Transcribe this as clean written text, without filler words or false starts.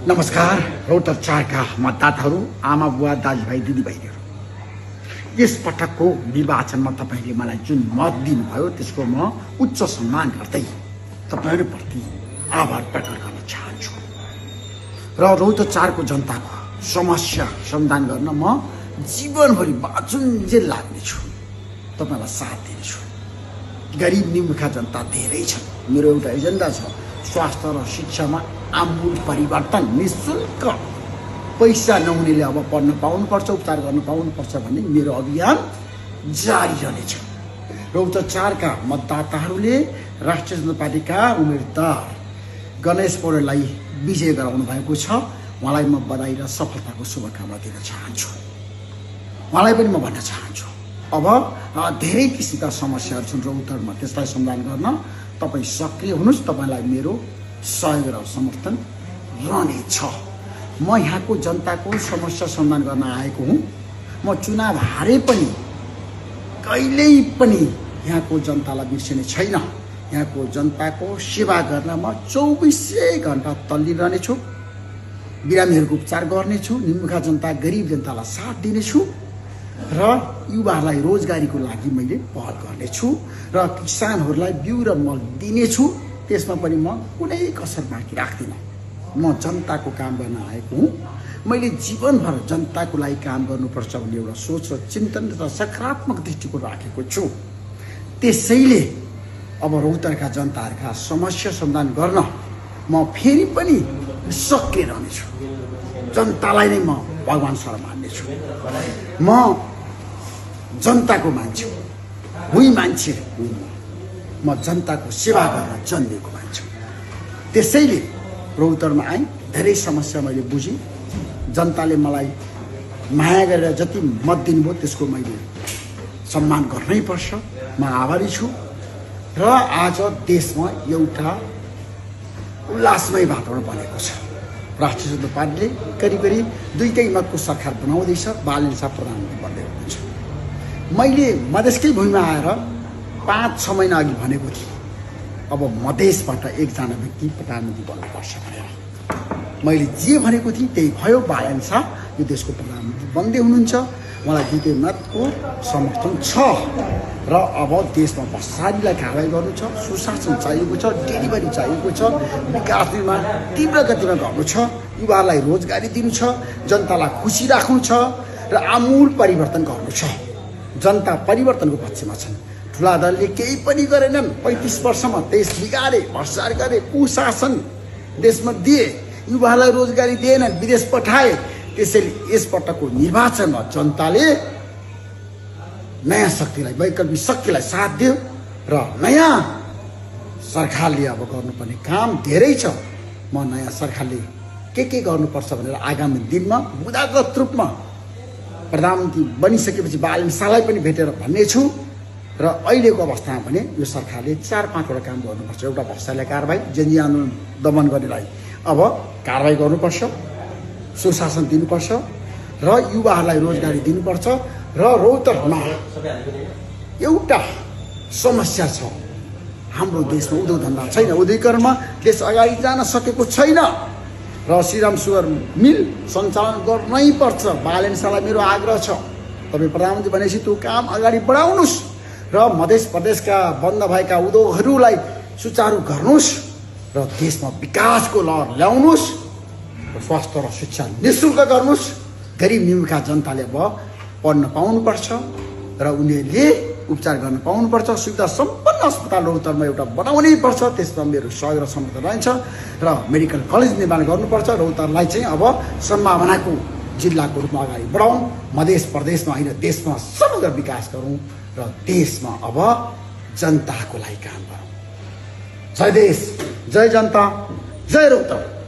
नमस्कार रौतहट 4 का मतदाताहरू, आमा बुवा, दाजुभाइ, दिदीबहिनीहरू। यस पटकको निर्वाचनमा तपाईले मलाई जुन मत दिनुभयो त्यसको म उच्च सम्मान गर्दै तपाईहरुप्रति आभार प्रकट गर्न चाहन्छु र रौतहट 4 को जनताको समस्या समाधान गर्न म जीवनभरि बाँचुन्जेल लाग्नेछु, तपाईलाई साथ दिनेछु। गरिब निमुखा जनता धेरै छन्। मेरो एउटा एजेन्डा छ, स्वास्थ्य र शिक्षामा आमूल परिवर्तन। निशुल्क पैसा नहुनेले अब पढ्न पाउनुपर्छ, उपचार गर्न पाउनुपर्छ भन्ने मेरो अभियान जारी रहनेछ। रौतहट 4 का मतदाताहरूले राष्ट्रिय जनता पार्टीका उम्मेदवार गणेश पौडेललाई विजय गराउनु भएको छ। उहाँलाई म बधाई र सफलताको शुभकामना दिन चाहन्छु। उहाँलाई पनि म भन्न चाहन्छु, अब धेरै किसिमका समस्याहरू छन् रौतहटमा, त्यसलाई समाधान गर्न तपाईँ सक्रिय हुनुहोस्। तपाईँलाई मेरो सहयोग र समर्थन रहनेछ। म यहाँको जनताको समस्या समाधान गर्न आएको हुँ। म चुनाव हारे पनि कहिल्यै पनि यहाँको जनतालाई बिर्सिने छैन। यहाँको जनताको सेवा गर्न म 24 घण्टा तल्लिरहनेछु। बिरामीहरूको उपचार गर्नेछु, निमुखा जनता, गरिब जनतालाई साथ दिनेछु र युवाहरूलाई रोजगारीको लागि मैले पहल गर्नेछु र किसानहरूलाई बिउ र मल दिनेछु। त्यसमा पनि म कुनै कसर बाँकी राख्दिनँ। म जनताको काम गर्न आएको हुँ। मैले जीवनभर जनताको लागि काम गर्नुपर्छ भन्ने एउटा सोच र चिन्तन र सकारात्मक दृष्टिकोण राखेको छु। त्यसैले अब रौतहटका जनताहरूका समस्या समाधान गर्न म फेरि पनि सक्रिय रहनेछु। जनतालाई नै म भगवान सर मान्नेछु। म जनताको मान्छे हुँ, मान्छे हुँ। म जनताको सेवा गर्न जन्मेको मान्छे। त्यसैले रौतहटमा आएँ, धेरै समस्या मैले बुझेँ। जनताले मलाई माया गरेर जति मत दिनुभयो त्यसको मैले सम्मान गर्नै पर्छ। म आभारी छु र आज देशमा एउटा उल्लासमय वातावरण बनेको छ। राष्ट्रिय जनता पार्टीले करिब करिब 2 मतको सरकार बनाउँदैछ। बालेन शाह प्रधानमन्त्री बन्दै हुनुहुन्छ। मैले मधेसकै भूमिमा आएर 5-6 महिना अघि भनेको थिएँ, अब मधेसबाट एकजना व्यक्ति प्रधानमन्त्री बन्नुपर्छ भनेर। मैले जे भनेको थिएँ त्यही भयो। बालेन शाह यो देशको प्रधानमन्त्री बन्दै हुनुहुन्छ। मलाई 2 मतको समर्थन छ र अब देशमा भ्रष्टाचारीलाई कारवाही गर्नु छ, सुशासन चाहिएको छ, डेलिभरी चाहिएको छ, विकास निर्माण तीव्र गतिमा गर्नु छ, युवाहरूलाई रोजगारी दिनु छ, जनतालाई खुसी राख्नु छ र आमूल परिवर्तन गर्नु छ। जनता परिवर्तनको पक्षमा छन्। ठुला दलले केही पनि गरेनन्। 35 वर्षमा देश बिगारे, भ्रष्टाचार गरे, कुशासन देशमा दिए, युवाहरूलाई रोजगारी दिएनन्, विदेश पठाए। त्यसैले यसपटकको निर्वाचनमा जनताले नयाँ शक्तिलाई, वैकल्पिक शक्तिलाई साथ दियो र नयाँ सरकारले अब गर्नुपर्ने काम धेरै छ। म नयाँ सरकारले के गर्नुपर्छ भनेर आगामी दिनमा बुदागत रूपमा प्रधानमन्त्री बनिसकेपछि बालेन शाहलाई पनि भेटेर भन्नेछु र अहिलेको अवस्थामा भने यो सरकारले 4-5 वटा काम गर्नुपर्छ। एउटा भ्रष्टाचारलाई कारबाही, जनजीवन आन्दोलन दमन गर्नेलाई अब कारबाही गर्नुपर्छ, सुशासन दिनुपर्छ र युवाहरूलाई रोजगारी दिनुपर्छ। र रौतहटमा एउटा समस्या छ, हाम्रो देशमा उद्योग धन्दा छैन। उद्योगीकरणमा देश अगाडि जान सकेको छैन र श्रीराम सुगर मिल सञ्चालन गर्नै पर्छ। बालेन शाहलाई मेरो आग्रह छ, तपाईँ प्रधानमन्त्री भनेपछि त्यो काम अगाडि बढाउनुहोस् र मध्य प्रदेशका बन्द भएका उद्योगहरूलाई सुचारू गर्नुहोस् र देशमा विकासको लहर ल्याउनुहोस् र स्वास्थ्य र शिक्षा निःशुल्क गर्नुहोस्। गरिब निमुखा जनताले अब पढ्न पाउनुपर्छ र उनीहरूले उपचार गर्न पाउनुपर्छ। सुविधा सम्पन्न अस्पताल रौतहटमा एउटा बनाउनै पर्छ। त्यसमा मेरो सहयोग र समर्थन रहन्छ र मेडिकल कलेज निर्माण गर्नुपर्छ। रौतहटलाई चाहिँ अब सम्भावनाको जिल्लाको रूपमा अगाडि बढाउँ। मध्य प्रदेशमा होइन, देशमा समग्र विकास गरौँ र देशमा अब जनताको लागि काम गरौँ। जय देश, जय जनता, जय रौतहट।